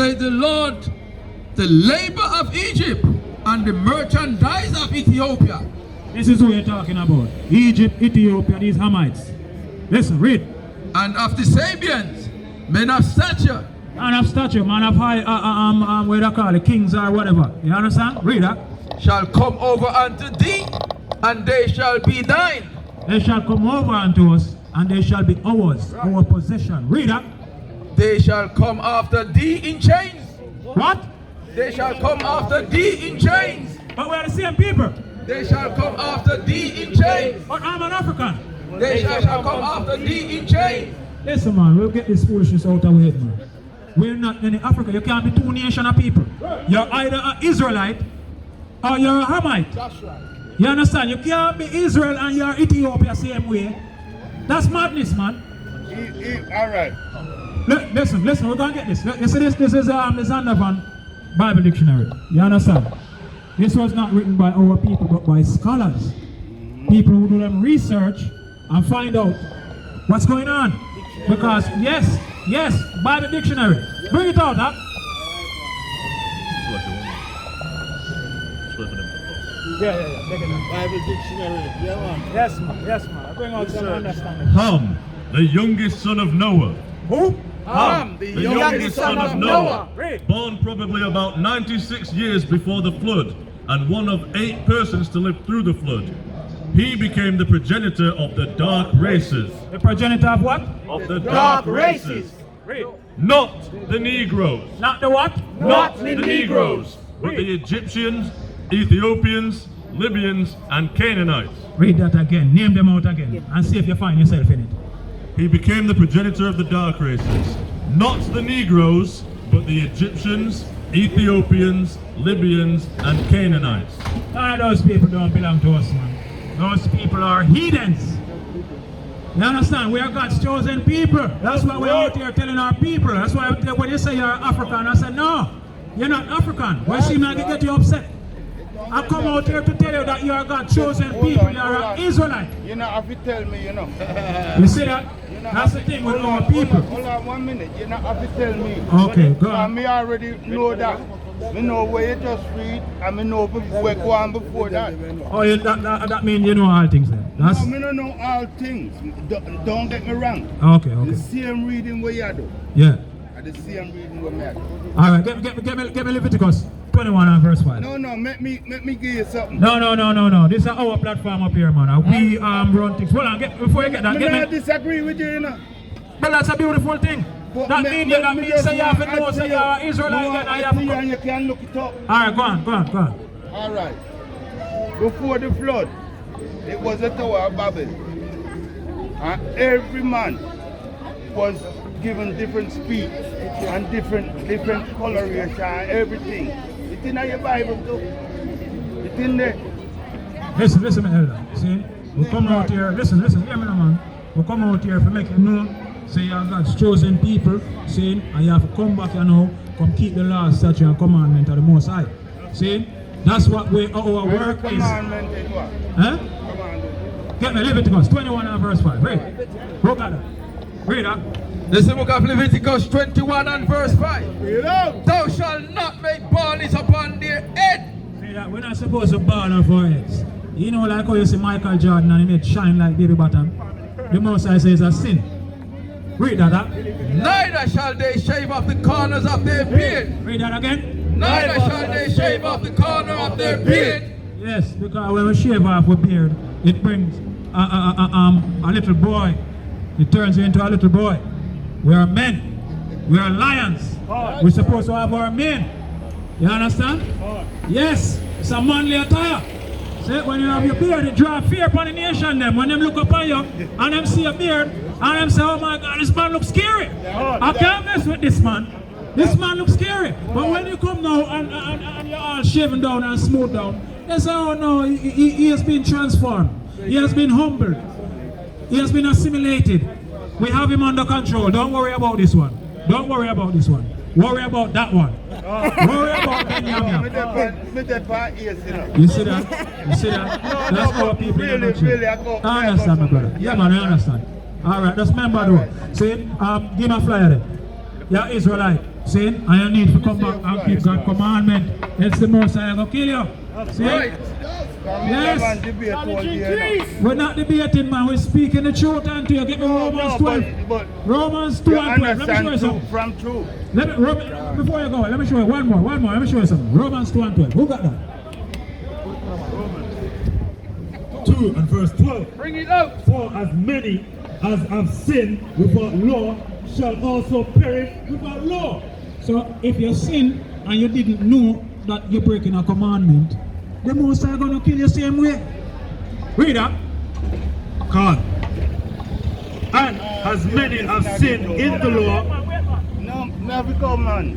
said the Lord, the labor of Egypt and the merchandise of Ethiopia. This is who you're talking about. Egypt, Ethiopia, these Hamites. Listen, read. And of the Sabians, men of stature. Man of stature, man of high, what they call it, kings or whatever. You understand? Read that. Shall come over unto thee, and they shall be thine. They shall come over unto us, and they shall be ours, our possession. Read that. They shall come after thee in chains. What? They shall come after thee in chains. But we are the same people. They shall come after thee in chains. But I'm an African. They shall come after thee in chains. Listen, man, we'll get this foolishness out of our head, man. We're not in Africa. You can't be two nations of people. You're either an Israelite or you're a Hamite. That's right. You understand? You can't be Israel and you're Ethiopia same way. That's madness, man. All right. Listen, we're going to get this. You see this is the Zandavan Bible Dictionary. You understand? This was not written by our people, but by scholars. People who do them research and find out what's going on. Because, yes, Bible Dictionary. Bring it out, huh? Yeah. Bible dictionary. Yeah, man. Yes, man. Bring out some understanding. Ham, the youngest son of Noah. Who? Ham, the youngest son of Noah. Born probably about 96 years before the flood, and one of 8 persons to live through the flood. He became the progenitor of the dark races. The progenitor of what? Of the dark races. Read. Not the Negroes. Not the what? Not the Negroes. But the Egyptians, Ethiopians, Libyans, and Canaanites. Read that again. Name them out again. And see if you find yourself in it. He became the progenitor of the dark races. Not the Negroes, but the Egyptians, Ethiopians, Libyans, and Canaanites. None of those people don't belong to us, man. Those people are heathens. You understand? We are God's chosen people. That's why we're out here telling our people. That's why when you say you're African, I said, no, you're not African. Why seem like it get you upset? I come out here to tell you that you are God's chosen people. You are an Israelite. You know, have to tell me, you know. You see that? That's the thing with our people. Hold on 1 minute. You know, have to tell me. Okay, go on. Me already know that. Me know where you just read, and me know where go on before that. Oh, that means you know all things then? No, me don't know all things. Don't get me wrong. Okay. The same reading where you do. Yeah. And the same reading where me do. All right, get me Leviticus 21 and verse 5. No, make me give you something. No. This is our platform up here, man. We run things. Hold on, before you get that, I disagree with you, you know. But that's a beautiful thing. But that means you have to know say you're Israelite and I have to and you can look it up. Alright, go on. Alright. Before the flood, it was the Tower of Babel. And every man was given different speech and different coloration and everything. It's in your Bible too. It's in there. Listen, my elder. See? We come out here, listen, hear me now, man. We come out here to make you know, say you are God's chosen people, saying, and you have to come back, you know, come keep the law, statute, and commandment of the Most High. See? That's what our work is. Commandment is what? Huh? Commandment. Get me Leviticus 21 and verse 5. Read. Look at that. Read that. This is the book of Leviticus 21 and verse 5. Read out. Thou shalt not make baldness upon their head. See that? We're not supposed to ball on foreheads. You know, like how you see Michael Jordan and he made shine like baby bottom. The Most High says a sin. Read that. Neither shall they shave off the corners of their beard. Read that again. Neither shall they shave off the corner of their beard. Yes, because when we shave off a beard, it brings a little boy. It turns you into a little boy. We are men. We are lions. We're supposed to have our men. You understand? Yes, it's a manly attire. See, when you have your beard, it draws fear upon the nation them. When them look upon you and them see a beard and them say, oh my God, this man looks scary. I can't mess with this man. This man looks scary. But when you come now and you're all shaven down and smooth down, they say, oh no, he has been transformed. He has been humbled. He has been assimilated. We have him under control. Don't worry about this one. Don't worry about this one. Worry about that one. Worry about Benjamin. You see that? You see that? That's how people really, I understand, my brother. Yeah, man, I understand. All right, just remember though. See, give me a flyer there. You're Israelite. See? And you need to come back and keep God's commandment. It's the most I will kill you. See? Right. Yes. We're not debating, man. We're speaking the truth until you get me Romans 12. But Romans 2 and 12. Let me show you something. From truth. Before you go, let me show you one more. Let me show you something. Romans 2 and 12. Who got that? 2 and verse 12. Bring it out. For as many as have sinned without law shall also perish without law. So if you sin and you didn't know that you're breaking a commandment, the Most High going to kill you same way. Read that. God. And as many have sinned in the law, No, never come, man.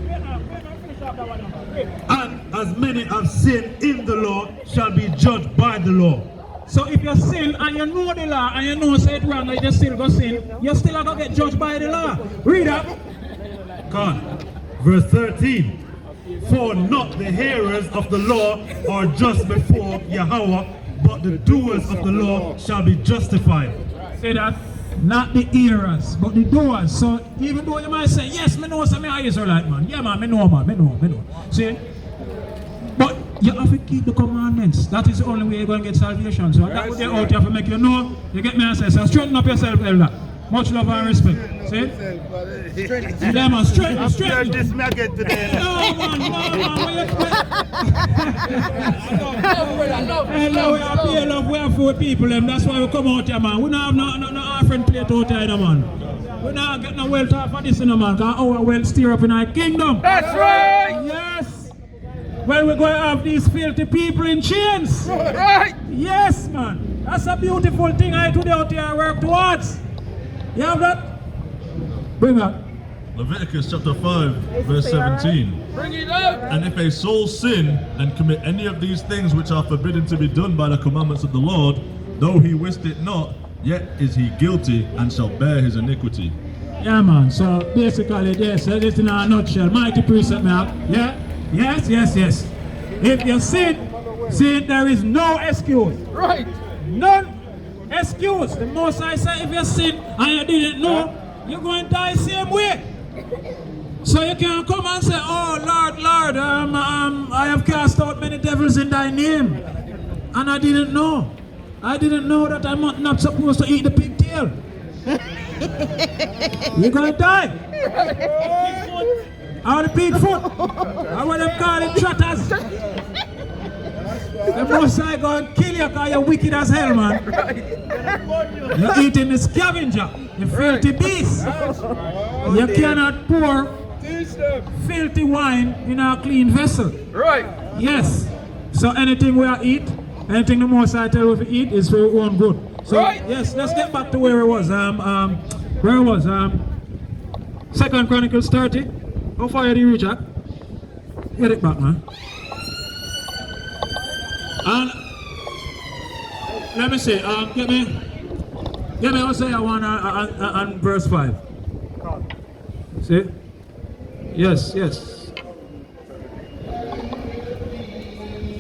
and as many have sinned in the law shall be judged by the law. So if you sin and you know the law and you know say it wrong and you still go sin, you still going to get judged by the law. Read that. God. Verse 13. For not the hearers of the law are just before Yahawashi, but the doers of the law shall be justified. Say that. Not the hearers, but the doers. So even though you might say, yes, me know some Israelite man. Yeah man, me know. See? But you have to keep the commandments. That is the only way you're going to get salvation. So that would be out here to make you know. You get me and say, so straighten up yourself, elder. Much love and respect. See? Yeah man, straighten. This me I get today. No man. Hello, we are pay love, we are for people, them. That's why we come out here, man. We don't have no offering plate out here, man. We don't get no wealth off of this, man, because our wealth steer up in our kingdom. That's right. Yes. Well, we're going to have these filthy people in chains. Right. Yes, man. That's a beautiful thing I today out here work towards. You have that? Bring that. Leviticus chapter 5, verse 17. Bring it out. And if a soul sin and commit any of these things which are forbidden to be done by the commandments of the Lord, though he wist it not, yet is he guilty and shall bear his iniquity. Yeah, man. So basically, yes, that is in a nutshell. Mighty precept, man. Yeah? Yes. If you sin, there is no excuse. Right. None excuse. The Most I say, if you sin and you didn't know, you're going to die same way. So you can't come and say, oh Lord, I have cast out many devils in thy name. And I didn't know. I didn't know that I'm not supposed to eat the pigtail. You're going to die. Or the pig foot. Or what them call it, trotters. The Most High going to kill you because you're wicked as hell, man. You're eating the scavenger, the filthy beast. You cannot pour filthy wine in a clean vessel. Right. Yes. So anything we eat, anything the Most High tell us to eat is for our own good. So Right. yes, let's get back to where it was. Where it was? 2 Chronicles 30. How far did you reach, Jack? Get it back, man. And let me see. Get me Hosea 1 and verse 5. See? Yes.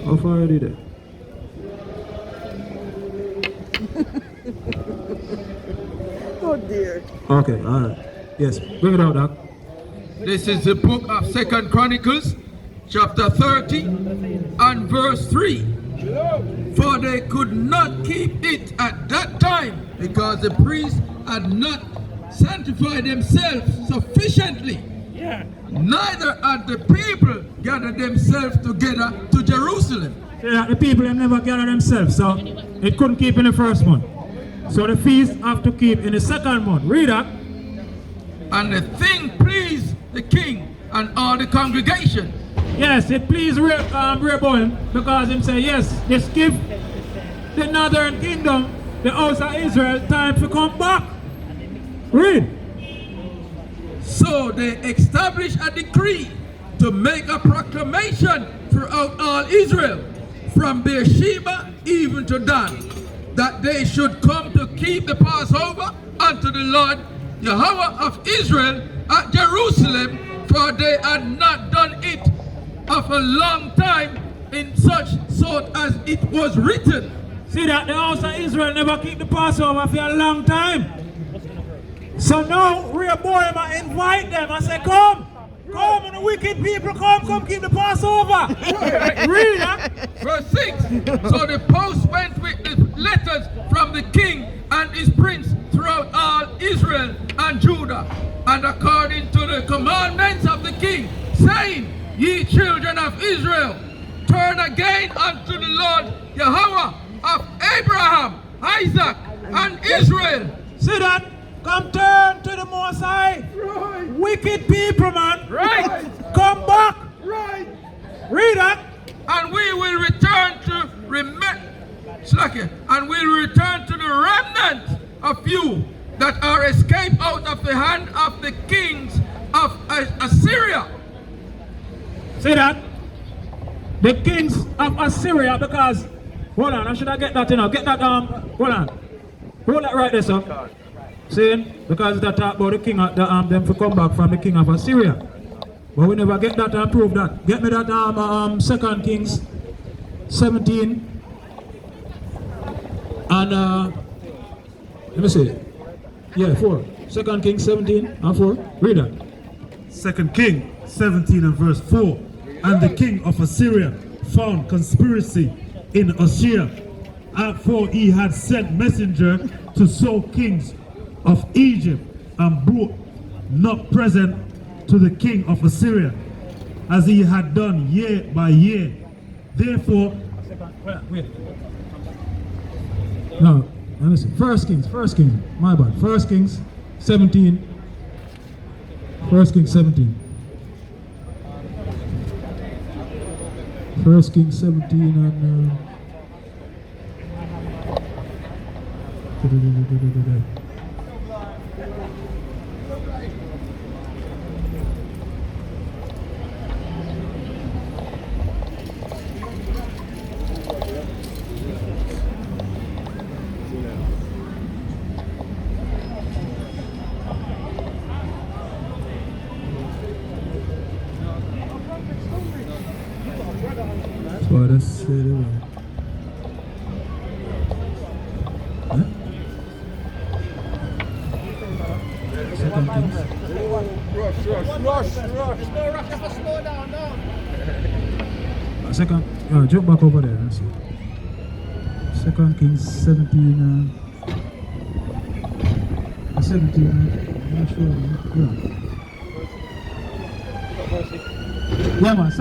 How far are you there? Oh dear. Okay, all right. Yes, bring it out, Doc. This is the book of 2 Chronicles, chapter 30 and verse 3. For they could not keep it at that time, because the priests had not sanctified themselves sufficiently. Neither had the people gathered themselves together to Jerusalem. Yeah, the people have never gathered themselves, so it couldn't keep in the first month. So the feast have to keep in the second month. Read that. And the thing pleased the king and all the congregation. Yes, it pleased Rehoboam because him say, yes, this give the northern kingdom, the house of Israel, time to come back. Read. So they established a decree to make a proclamation throughout all Israel, from Beersheba even to Dan, that they should come to keep the Passover unto the Lord Yahawah of Israel at Jerusalem, for they had not done it of a long time in such sort as it was written. See that the house of Israel never keep the Passover for a long time. So now Rehoboam invite them and say, come Come on, the wicked people, come keep the Passover. Read that. Verse 6. So the post went with the letters from the king and his prince throughout all Israel and Judah, and according to the commandments of the king, saying, Ye children of Israel, turn again unto the Lord Yahawah of Abraham, Isaac, and Israel. See that? Come turn to the Most High. Right. Wicked people, man. Right. Come back. Right. Read that. And we will return to and we will return to the remnant of you that are escaped out of the hand of the kings of Assyria. See that? The kings of Assyria, because hold on, I should I get that, you know? Get that hold on. Hold that right there, sir. See? Because that talk about the king of them to come back from the king of Assyria. But we never get that and prove that. Get me that 2 Kings 17 and let me see. Yeah, 4. 2 Kings 17 and 4. Read that. 2 King 17 and verse 4. And the king of Assyria found conspiracy in Assyria, for he had sent messenger to Saul kings of Egypt, and brought not present to the king of Assyria, as he had done year by year. Therefore, Wait. No, listen. 1 Kings, my bad. 1 Kings 17. 1 Kings 17. 1 Kings 17 and what I said. Huh? 2 Kings. Second, jump back over there. Let's see. 2 Kings 17. 17. I'm not sure. Yeah, man. 2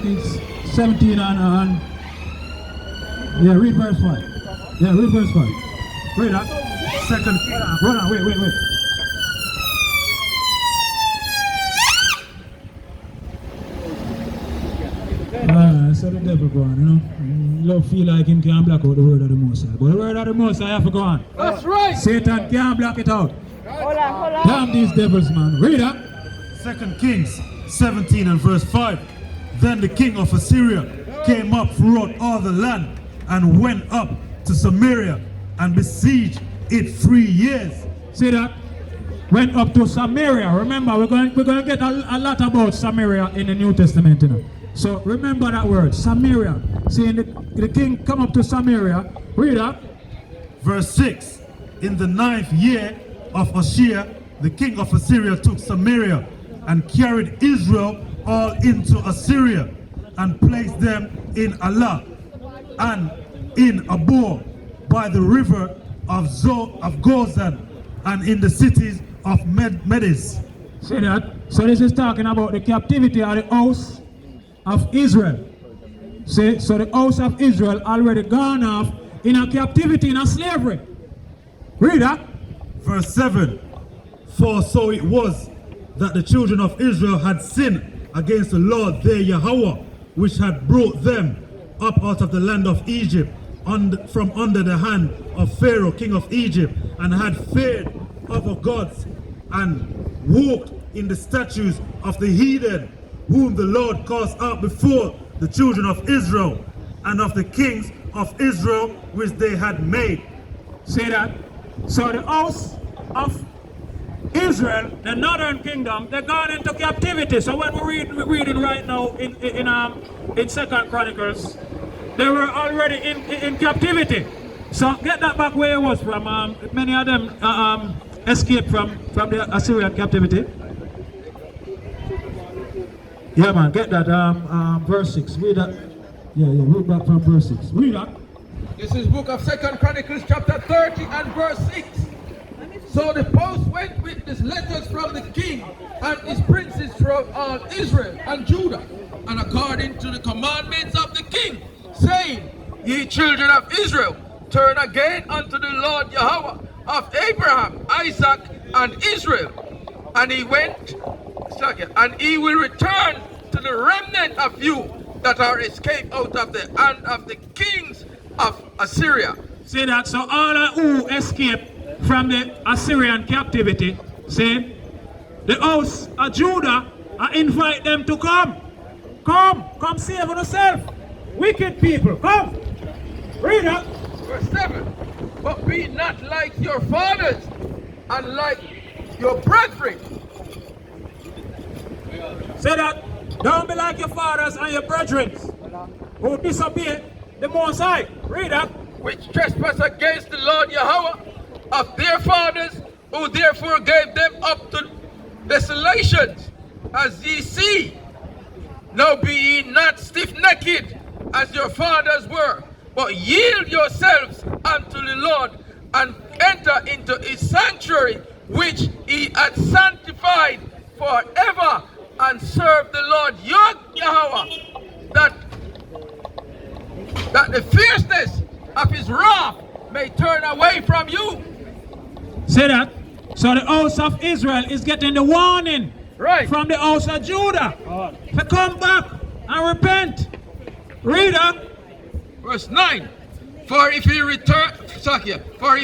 Kings 17 and yeah, read verse 5. Yeah, read verse 5. Read that. second, Hold on, wait. So the devil go on, you know. Love feel like him can't block out the word of the Most High. But the word of the Most High have to go on. That's right. Satan can't block it out. Hold on. Damn these devils, man. Read that. 2 Kings 17 and verse 5. Then the king of Assyria came up throughout all the land, and went up to Samaria and besieged it 3 years. See that? Went up to Samaria. Remember, we're going to get a lot about Samaria in the New Testament, you know. So remember that word, Samaria. See, the king come up to Samaria. Read that. Verse 6. In the 9th year of Assyria, the king of Assyria took Samaria and carried Israel all into Assyria, and placed them in Alah and in Abor by the river of Gozan, and in the cities of Medes. See that? So this is talking about the captivity of the house of Israel. See, so the house of Israel already gone off in a captivity, in a slavery. Read that. Verse 7. For so it was that the children of Israel had sinned against the Lord their Yahawah, which had brought them up out of the land of Egypt, from under the hand of Pharaoh king of Egypt, and had feared other gods, and walked in the statues of the heathen, whom the Lord cast out before the children of Israel, and of the kings of Israel which they had made. See that? So the house of Israel, the northern kingdom, they gone into captivity. So when we're reading right now in 2 Chronicles, they were already in captivity. So get that back where it was from. Many of them escaped from the Assyrian captivity. Yeah, man, get that. Verse 6. Read that. Yeah, read back from verse 6. Read that. This is book of 2nd Chronicles chapter 30 and verse 6. So the post went with these letters from the king and his princes throughout all Israel and Judah, and according to the commandments of the king, saying, Ye children of Israel, turn again unto the Lord Yahawah of Abraham, Isaac, and Israel. And he went, and he will return to the remnant of you that are escaped out of the hand of the kings of Assyria. See that? So all who escaped from the Assyrian captivity, see, the house of Judah, I invite them to come. Come save yourself. Wicked people, come. Read up. Verse 7. But be not like your fathers and like your brethren. Say that. Don't be like your fathers and your brethren who disobey the Most High. Read up. Which trespass against the Lord Yahawah of their fathers, who therefore gave them up to desolations, as ye see. Now be ye not stiff-necked as your fathers were, but yield yourselves unto the Lord, and enter into his sanctuary, which he hath sanctified forever, and serve the Lord your Yahawah, that the fierceness of his wrath may turn away from you. Say that. So the house of Israel is getting the warning from the house of Judah to come back and repent. Read up. Verse 9. For if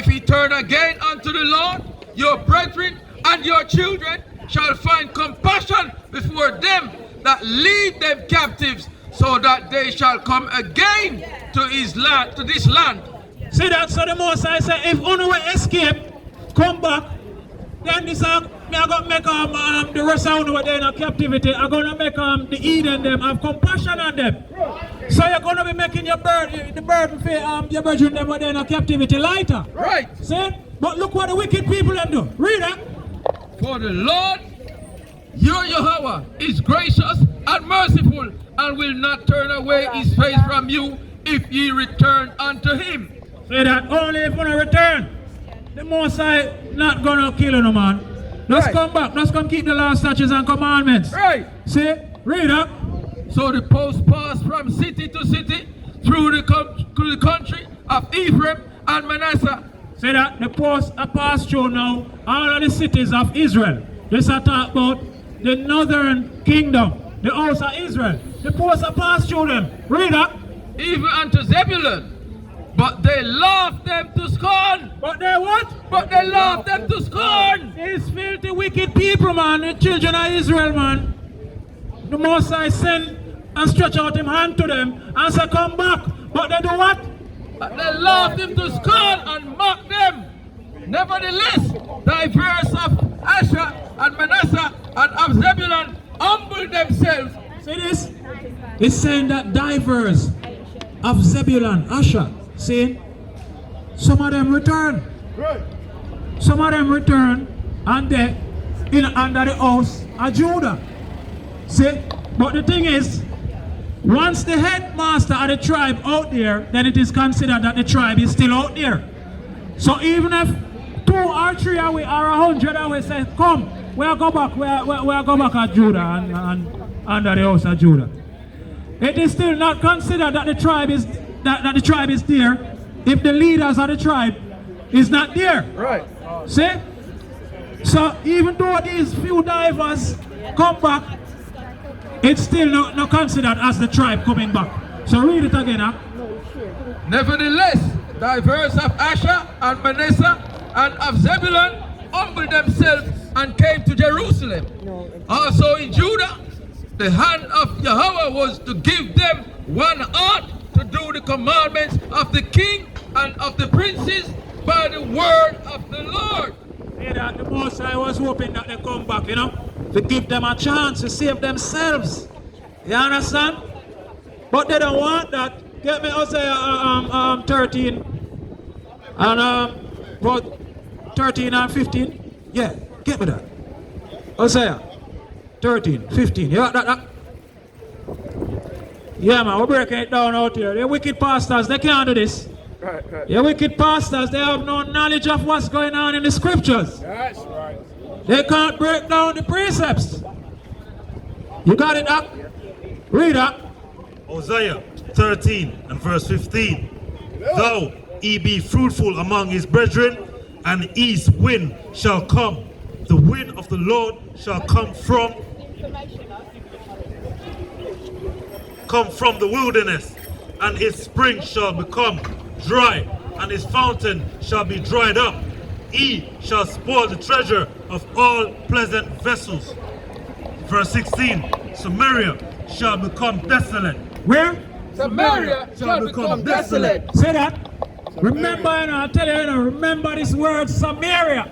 he turn again unto the Lord, your brethren and your children shall find compassion before them that lead them captives, so that they shall come again to his land, to this land. See that? So the Most High say, if only we escape, come back, then this I'm gonna make the rest of them in a captivity. I'm gonna make the Eden them have compassion on them. So you're gonna be making the burden for your brethren them in a captivity lighter. Right. See? But look what the wicked people them do. Read it. For the Lord your Yahawah is gracious and merciful, and will not turn away his face from you if ye return unto him. Say that only if you return. The Most High not gonna kill you, no man. Let's come back. Let's come keep the law, statutes, and commandments. Right. See? Read up. So the post passed from city to city through the country of Ephraim and Manasseh. See that? The post are passed through now all of the cities of Israel. This are talk about the northern kingdom, the house of Israel. The post are passed through them. Read up. Even unto Zebulun. But they laughed them to scorn. But they what? But they laughed them to scorn. These filthy wicked people, man, the children of Israel, man. The Most High send and stretch out him hand to them and say, come back. But they do what? But they laughed him to scorn and mocked them. Nevertheless, diverse of Asher and Manasseh and of Zebulun humbled themselves. See this? It's saying that diverse of Zebulun, Asher, see, some of them return. Right. Some of them return and they under the house of Judah. See, but the thing is, once the headmaster of the tribe out there, then it is considered that the tribe is still out there. So even if 2 or 3 away or 100 away say, come, we'll go back, we'll go back at Judah and under the house of Judah. It is still not considered that the tribe is there if the leaders of the tribe is not there. Right. See? So even though these few divers come back, it's still not considered as the tribe coming back. So read it again, huh? Nevertheless, diverse of Asher and Manasseh and of Zebulun humbled themselves and came to Jerusalem. Also in Judah, the hand of Yahawah was to give them one heart to do the commandments of the king and of the princes by the word of the Lord. See that the Most High was hoping that they come back, you know, to give them a chance to save themselves. You understand? But they don't want that. Get me Hosea 13 and about 13 and 15. Yeah, get me that. Hosea 13, 15. You got that? Yeah, man, we're breaking it down out here. The wicked pastors, they can't do this. Right. The wicked pastors, they have no knowledge of what's going on in the scriptures. That's right. They can't break down the precepts. You got it, Doc? Read, Doc. Hosea 13 and verse 15. Though he be fruitful among his brethren, and east wind shall come. The wind of the Lord shall come from the wilderness, and his spring shall become dry, and his fountain shall be dried up. He shall spoil the treasure of all pleasant vessels. Verse 16. Samaria shall become desolate. Where? Samaria shall become desolate. Say that. Remember, I tell you, remember this word, Samaria.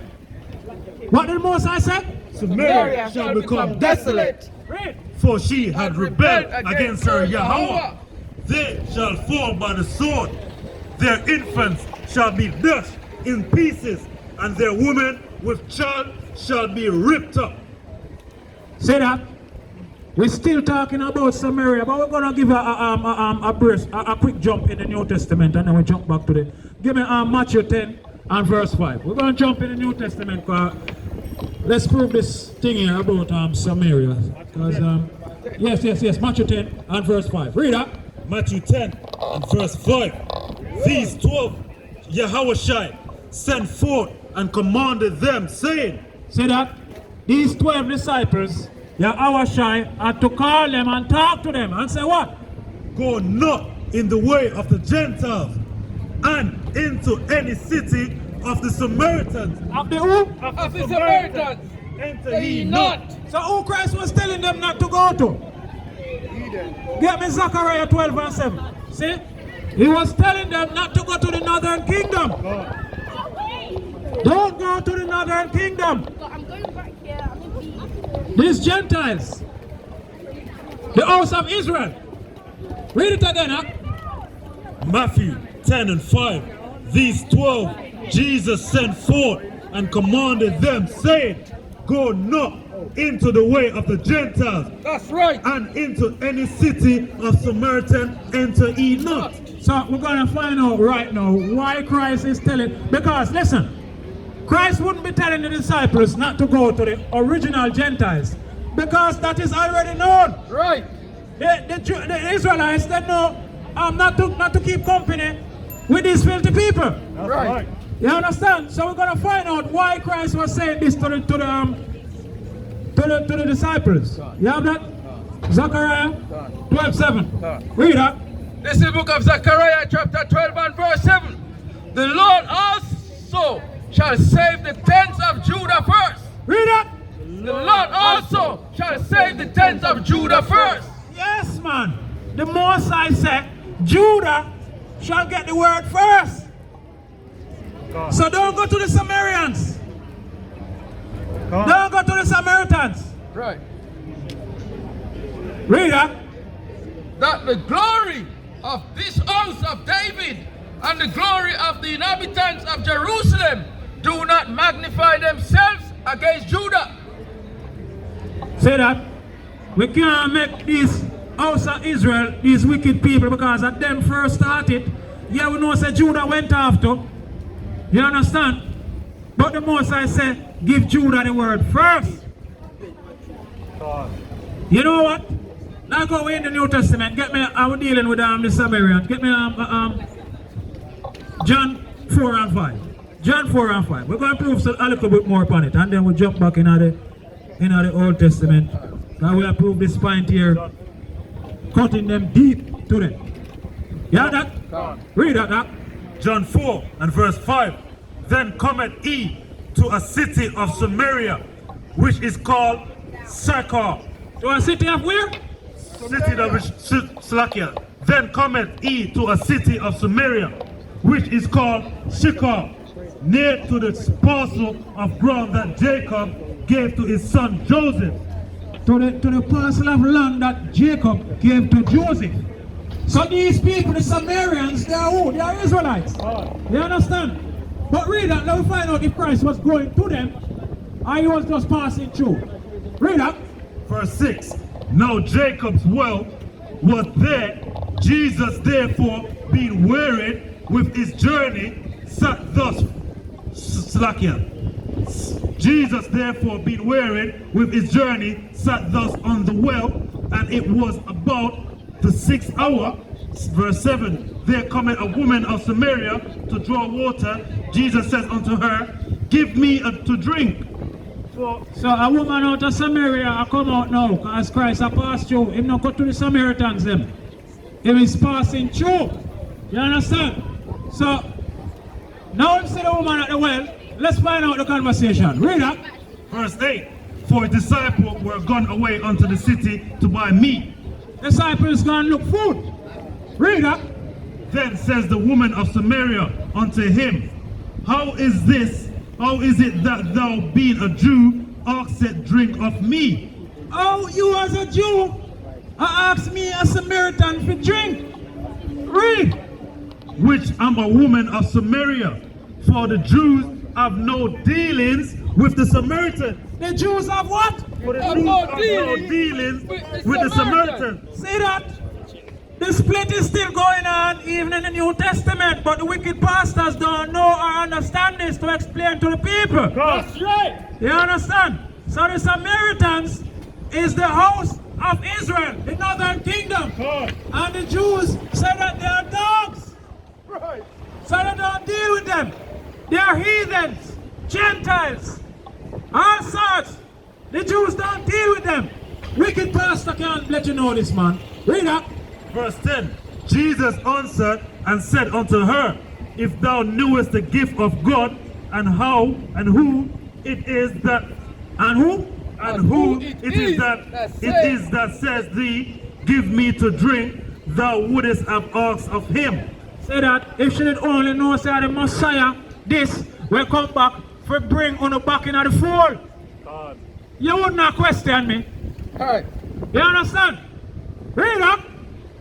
What did Moses say? Samaria shall become desolate. Read. For she had rebelled against her Yahawah. They shall fall by the sword. Their infants shall be dashed in pieces, and their women with child shall be ripped up. Say that. We're still talking about Samaria, but we're gonna give a quick jump in the New Testament, and then we jump back to the. Give me Matthew 10 and verse 5. We're gonna jump in the New Testament because let's prove this thing here about Samaria. Because yes, Matthew 10 and verse 5. Read that. Matthew 10 and verse 5. These 12 Yahawashi sent forth and commanded them, saying. Say that. These 12 disciples, Yahawashi, had to call them and talk to them and say what? Go not in the way of the Gentiles, and into any city of the Samaritans. Of the who? Of the Samaritans. Enter ye not. So who Christ was telling them not to go to? Get me Zechariah 12 and 7. See? He was telling them not to go to the northern kingdom. Don't go to the northern kingdom. I'm going back here. I'm in These Gentiles. The house of Israel. Read it again, huh? Matthew 10 and 5. These 12 Jesus sent forth and commanded them, saying, Go not into the way of the Gentiles. That's right. And into any city of Samaritan enter ye not. So we're going to find out right now why Christ is telling. Because listen, Christ wouldn't be telling the disciples not to go to the original Gentiles. Because that is already known. Right. The Israelites, they know not to keep company with these filthy people. Right. You understand? So we're going to find out why Christ was saying this to the disciples. You have that? Zechariah 12:7. Read that. This is the book of Zechariah chapter 12 and verse 7. The Lord also shall save the tents of Judah first. Read that. The Lord also shall save the tents of Judah first. Yes, man. The Most High said, Judah shall get the word first. So don't go to the Samaritans. Don't go to the Samaritans. Right. Read that. That the glory of this house of David and the glory of the inhabitants of Jerusalem do not magnify themselves against Judah. Say that. We can't make this house of Israel, these wicked people, because at them first started. Yeah, we know say Judah went after. You understand? But the Most High said, give Judah the word first. You know what? Now go in the New Testament. Get me, I was dealing with the Samaritans. Get me John 4 and 5. John 4 and 5. We're going to prove a little bit more upon it. And then we'll jump back in the Old Testament. And we'll prove this point here. Cutting them deep to them. Yeah, that? Read that. John 4 and verse 5. Then cometh he to a city of Samaria, which is called Sychar. To a city of where? City of Slakia. Then cometh he to a city of Samaria, which is called Sychar, near to the parcel of ground that Jacob gave to his son Joseph. To the parcel of land that Jacob gave to Joseph. So these people, the Samaritans, they are who? They are Israelites. You understand? But read that, let me find out if Christ was going to them or he was just passing through. Read that. Verse 6. Now Jacob's well was there. Jesus therefore, being wearied with his journey, sat thus. Slakia. Jesus therefore, being wearied with his journey, sat thus on the well, and it was about the 6th hour. Verse 7. There cometh a woman of Samaria to draw water. Jesus says unto her, give me to drink. So a woman out of Samaria I come out now, because Christ has passed through. Him not go to the Samaritans them. He is passing through. You understand? So now him see the woman at the well. Let's find out the conversation. Read that. Verse 8. For his disciples were gone away unto the city to buy meat. Disciples gone look food. Read that. Then says the woman of Samaria unto him, how is it that thou, being a Jew, askest drink of me? Oh, you as a Jew, ask me a Samaritan for drink. Read. Which am a woman of Samaria, for the Jews have no dealings with the Samaritans. The Jews have what? For the Jews have no dealings with the Samaritans. See that? The split is still going on even in the New Testament, but the wicked pastors don't know or understand this to explain to the people. That's right. You understand? So the Samaritans is the house of Israel, the northern kingdom. God. And the Jews say that they are dogs. Right. So they don't deal with them. They are heathens, Gentiles, all sorts. The Jews don't deal with them. Wicked pastor can't let you know this, man. Read up. Verse 10. Jesus answered and said unto her, if thou knewest the gift of God, and how and who it is that it is that says thee, give me to drink, thou wouldest have asked of him. Say that if she did only know say the Messiah, this will come back for bring on the back in the fold. God. You would not question me. Alright. You understand? Read up.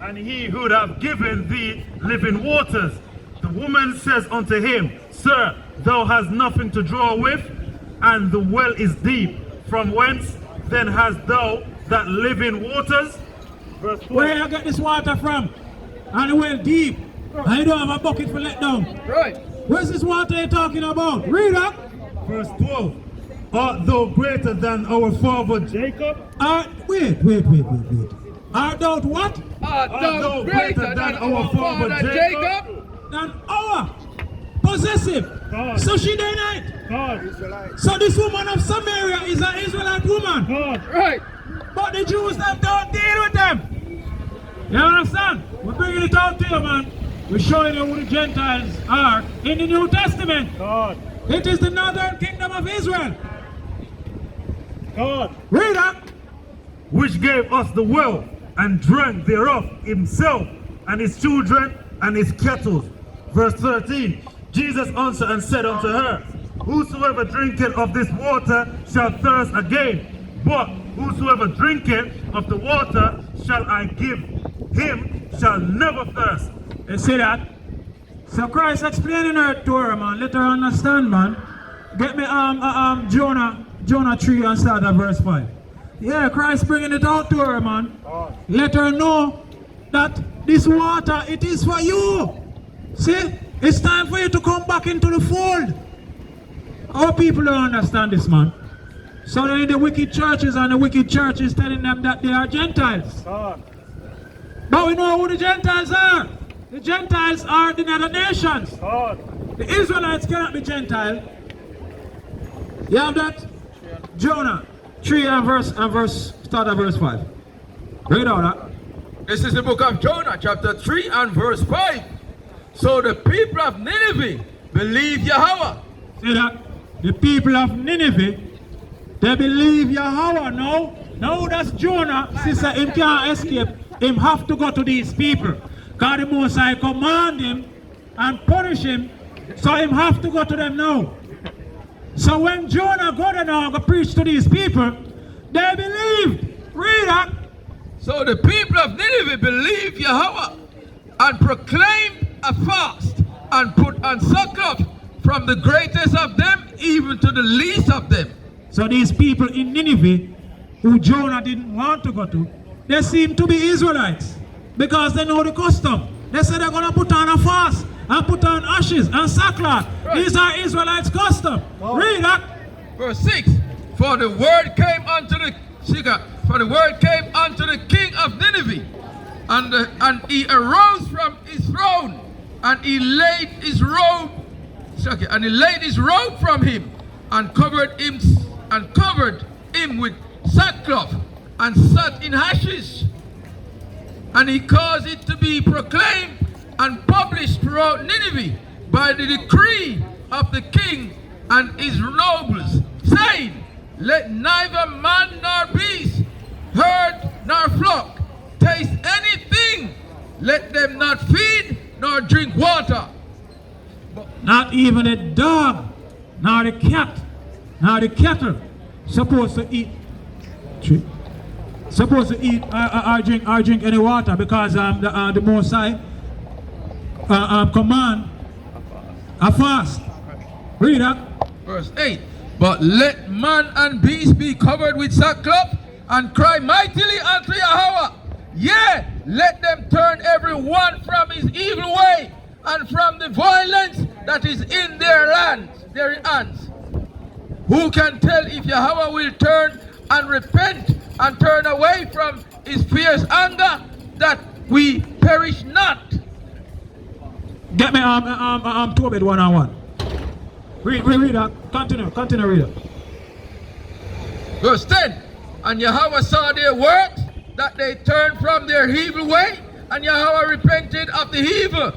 And he would have given thee living waters. The woman says unto him, Sir, thou hast nothing to draw with, and the well is deep. From whence then hast thou that living waters? Verse 12. Where you get this water from? And the well deep. And you don't have a bucket for let down. Right. Where's this water you're talking about? Read up. Verse 12. Art thou greater than our father Jacob? Wait. Art thou what? Art thou greater than our father Jacob? Than our possessive. God. So she denied. God. So this woman of Samaria is an Israelite woman. God. Right. But the Jews them don't deal with them. You understand? We're bringing it out to you, man. We're showing you who the Gentiles are in the New Testament. God. It is the northern kingdom of Israel. God. Read up. Which gave us the well, and drank thereof himself, and his children, and his cattle. Verse 13. Jesus answered and said unto her, whosoever drinketh of this water shall thirst again, but whosoever drinketh of the water shall I give him shall never thirst. You see that? So Christ explaining her to her, man. Let her understand, man. Get me Jonah 3 and start at verse 5. Yeah, Christ bringing it out to her, man. Let her know that this water, it is for you. See, it's time for you to come back into the fold. Our people don't understand this, man. So they're in the wicked churches, and the wicked church is telling them that they are Gentiles. But we know who the Gentiles are. The Gentiles are the other nations. The Israelites cannot be Gentile. You have that? Jonah 3 start at verse 5. Read out that. This is the book of Jonah, chapter 3 and verse 5. So the people of Nineveh believe Yahawashi. See that? The people of Nineveh, they believe Yahawashi. No, that's Jonah. Sister, him can't escape. Him have to go to these people. God the Most High command him and punish him. So him have to go to them now. So when Jonah go there now go preach to these people, they believed. Read that. So the people of Nineveh believed Yahawashi and proclaimed a fast and put on sackcloth from the greatest of them even to the least of them. So these people in Nineveh who Jonah didn't want to go to, they seem to be Israelites. because they know the custom. They say they're going to put on a fast and put on ashes and sackcloth. Right. These are Israelites' custom. Read that. Verse 6. For the word came unto the king of Nineveh, and he arose from his throne, and he laid his robe, from him, and covered him with sackcloth, and sat in ashes. And he caused it to be proclaimed and published throughout Nineveh by the decree of the king and his nobles, saying, let neither man nor beast, herd nor flock, taste anything. Let them not feed nor drink water. Not even a dog, nor the cat, nor the cattle supposed to eat. Supposed to eat or drink any water, because the Most High command a fast. Read that. Verse 8. But let man and beast be covered with sackcloth, and cry mightily unto Yahawah. Yea, let them turn every one from his evil way, and from the violence that is in their hands. Who can tell if Yahawah will turn and repent and turn away from his fierce anger, that we perish not? Get me Tobit 1-on-1. Read that. Continue read it. Verse 10. And Yahawah saw their works, that they turned from their evil way, and Yahawah repented of the evil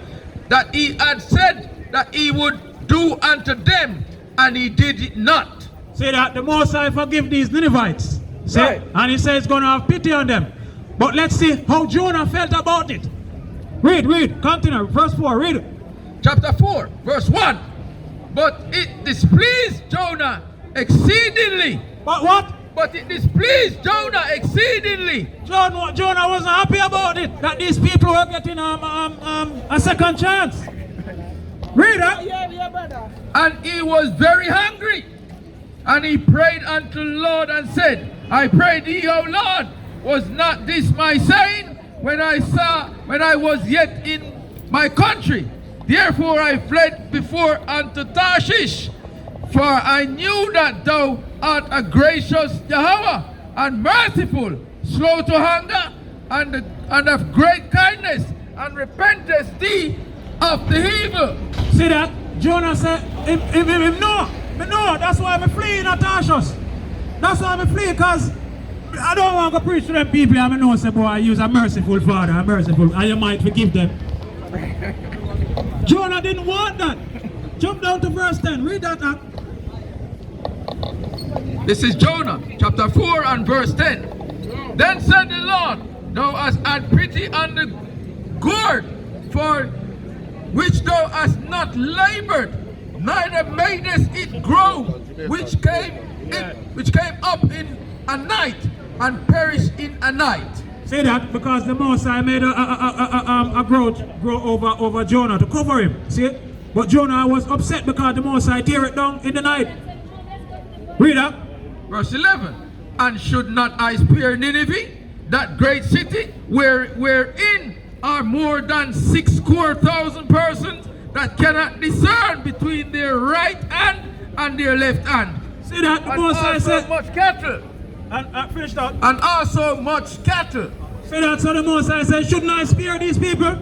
that he had said that he would do unto them, and he did it not. Say that the Most High forgive these Ninevites. See? Right. And he says he's going to have pity on them. But let's see how Jonah felt about it. Read. Continue. Verse 4. Read it. Chapter 4, verse 1. But it displeased Jonah exceedingly. But what? But it displeased Jonah exceedingly. Jonah wasn't happy about it, that these people were getting a second chance. Read that. And he was very hungry. And he prayed unto the Lord and said, I pray thee, O Lord, was not this my saying when I was yet in my country? Therefore I fled before unto Tarshish, for I knew that thou art a gracious Yahawah, and merciful, slow to anger, and of great kindness, and repentest thee of the evil. See that? Jonah said, him no. That's why I'm fleeing at Tarshish. That's why I'm fleeing, because I don't want to preach to them people. I know, say, boy, I use a merciful Father, and you might forgive them. Jonah didn't want that. Jump down to verse 10. Read that up. This is Jonah, chapter 4 and verse 10. Then said the Lord, thou hast had pity on the gourd, for which thou hast not labored, neither madest it grow, which came up in a night, and perished in a night. Say that because the Most High made a growth grow over Jonah to cover him. See? But Jonah was upset because the Most High tear it down in the night. Read that. Verse 11. And should not I spare Nineveh, that great city, wherein are more than 6,000 persons that cannot discern between their right hand and their left hand? See that? The Most High said, much cattle. And finish that. And also much cattle. See that? So the Most High said, shouldn't I spare these people?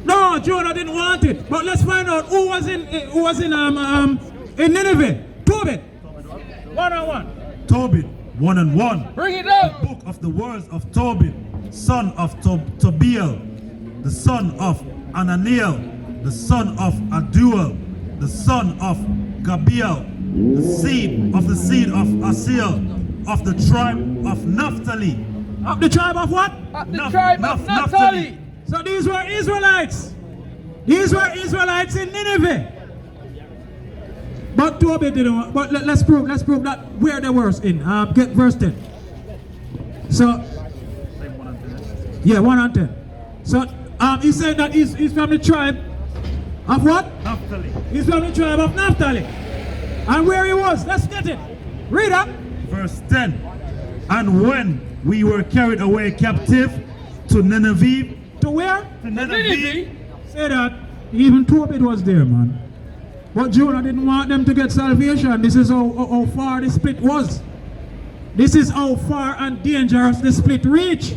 No, Jonah didn't want it. But let's find out who was in Nineveh. Tobit. 1-on-1. Tobit 1-on-1. Bring it up. The book of the words of Tobit, son of Tobiel, the son of Ananiel, the son of Aduel, the son of Gabiel, the seed of Asiel, of the tribe of Naphtali. Of the tribe of what? The tribe of Naphtali. So these were Israelites. These were Israelites in Nineveh. But Tobit didn't want. But let's prove that where they were in. Get verse 10. So, yeah, 1 and 10. So he said that he's from the tribe of what? Naphtali. He's from the tribe of Naphtali. And where he was, let's get it. Read up. Verse 10. And when we were carried away captive, to Nineveh. To where? To Nineveh. Say that. Even Tobit was there, man. But Jonah didn't want them to get salvation. This is how far the split was. This is how far and dangerous the split reach.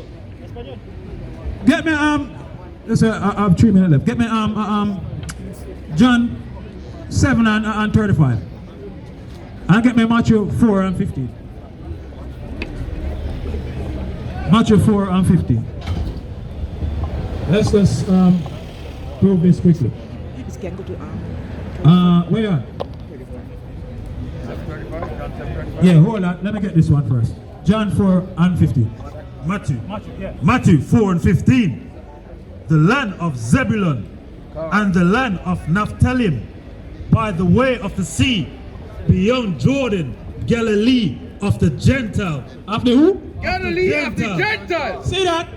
Get me let's say I have 3 minutes left. Get me John 7 and 35. And get me Matthew 4 and 15. Matthew 4 and 15. Let's just prove this quickly. Where you at? Yeah, hold on. Let me get this one first. John 4 and 15. Matthew 4 and 15. The land of Zebulun and the land of Naphtali, by the way of the sea, beyond Jordan, Galilee of the Gentiles. Of the who? Galilee of the Gentiles. See that?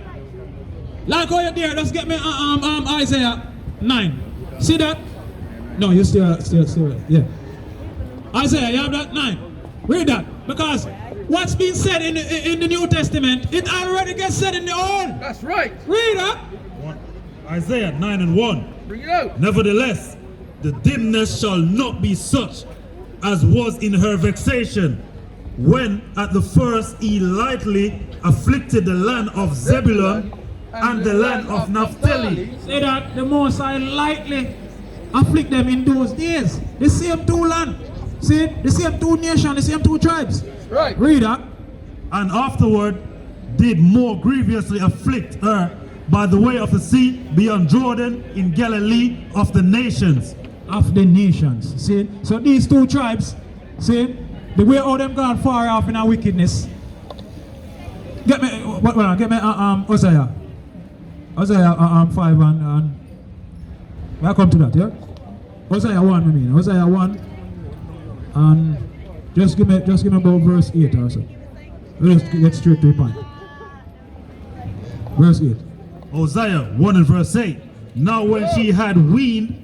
Like how you're there, let's get me Isaiah 9. See that? No, you still, yeah. Isaiah, you have that 9. Read that. Because what's been said in the New Testament, it already gets said in the Old. That's right. Read that. Isaiah 9 and 1. Bring it out. Nevertheless, the dimness shall not be such as was in her vexation, when at the first he lightly afflicted the land of Zebulun and the land of Naphtali. Say that the Most High lightly afflict them in those days. The same two land. See, the same two nations, the same two tribes. Right. Read that. And afterward did more grievously afflict her by the way of the sea beyond Jordan in Galilee of the nations. Of the nations. See, so these two tribes, see, the way all them gone far off in our wickedness. Get me, get me Hosea 5 and welcome to that, yeah? Hosea 1, I mean. Hosea 1 and just give me about verse 8 or so. Let's get straight to the point. Verse 8. Hosea 1 and verse 8. Now when she had weaned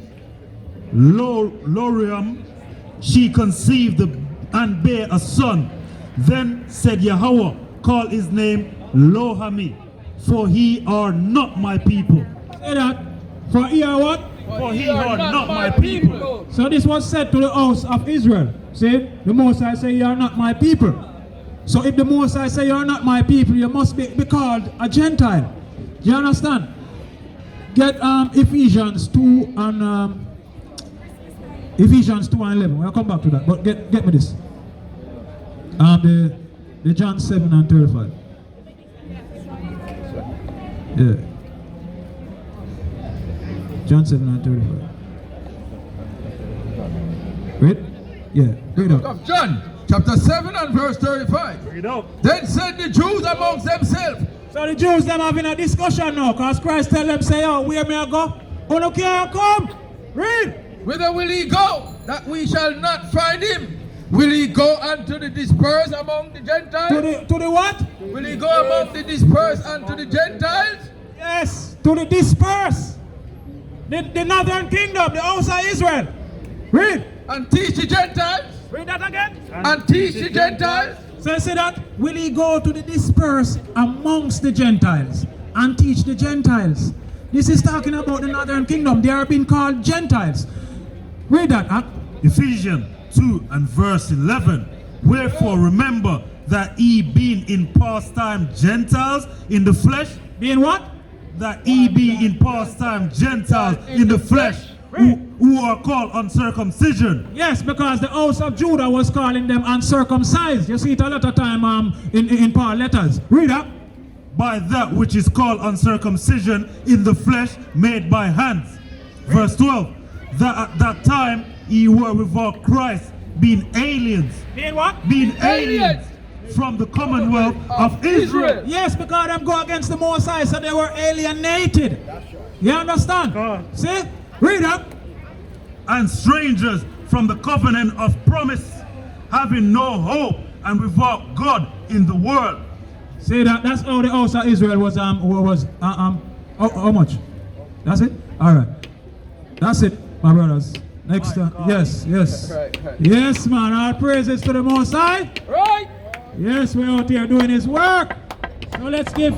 Lorium, she conceived and bare a son. Then said Yahawah, call his name Lohami, for he are not my people. Say that. For he are what? For he are not my people. So this was said to the house of Israel. See, the Most High say you are not my people. So if the Most High say you are not my people, you must be called a Gentile. Do you understand? Get Ephesians 2 and Ephesians 2 and 11. We'll come back to that. But get me this. The John 7 and 35. Yeah. John 7 and 35. Read? Yeah, read up. Of John, chapter 7 and verse 35. Read out. Then said the Jews amongst themselves. So the Jews them having a discussion now, because Christ tell them, say, oh, where may I go? Oh, no, can't come. Read. Whither will he go, that we shall not find him? Will he go unto the dispersed among the Gentiles? To the what? Will he go among the dispersed unto the Gentiles? Yes, to the dispersed. The northern kingdom, the house of Israel. Read. And teach the Gentiles? Read that again. And teach the Gentiles? So I say that, will he go to the dispersed amongst the Gentiles and teach the Gentiles? This is talking about the northern kingdom. They are being called Gentiles. Read that, huh? Ephesians 2 and verse 11. Wherefore remember that ye being in past time Gentiles in the flesh. Being what? That ye be in past time Gentiles in the flesh, who are called uncircumcision. Yes, because the house of Judah was calling them uncircumcised. You see it a lot of time in Paul letters. Read up. By that which is called uncircumcision in the flesh made by hands. Verse 12. That at that time ye were without Christ, being aliens. Being what? Being aliens from the commonwealth of Israel. Yes, because them go against the Most High, so they were alienated. You understand? See? Read up. And strangers from the covenant of promise, having no hope and without God in the world. See that? That's how the house of Israel was how much? That's it? Alright. That's it, my brothers. Next time. Yes. Right. Yes, man. All praises to the Most High. Right. Yes, we're out here doing his work. So let's give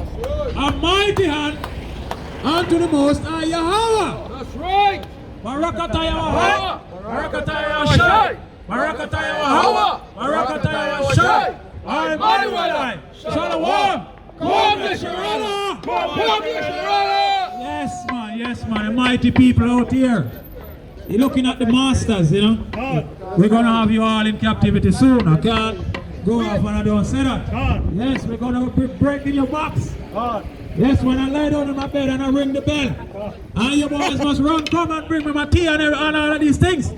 a mighty hand unto the Most High Yahawah. That's right. Barakata Yahawah. Barakata Yahawashi. Barakata Yahawah. Barakata Yahawashi. Emmanuel. Shalom. Come Yasharahla. Come Yasharahla. Yes man, the mighty people out here. You're looking at the masters, you know. We're gonna have you all in captivity soon. I can't go off and I don't say that. Yes, we're gonna be breaking your box. Yes, when I lie down in my bed and I ring the bell, and you boys must run, come and bring me my tea and all of these things.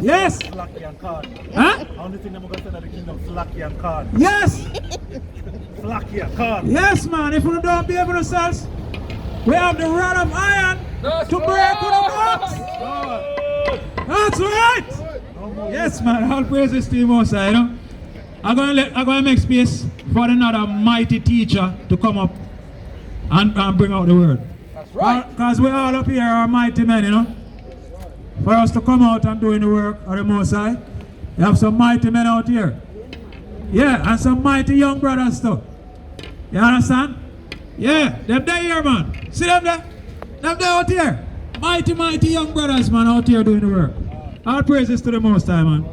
Yes. Huh? Only thing I'm gonna send at the kingdom, slacky and card. Yes. Slacky and card. Yes, man. If we don't behave ourselves, we have the rod of iron to break with the box. That's right. Yes, man. All praises to you, Most High, you know. I'm gonna make space for another mighty teacher to come up and bring out the word. That's right. Because we all up here are mighty men, you know. For us to come out and doing the work of the Most High, you have some mighty men out here. Yeah, and some mighty young brothers too. You understand? Yeah, them there here, man. See them there? Them there out here. Mighty young brothers, man, out here doing the work. All praises to the Most High, man.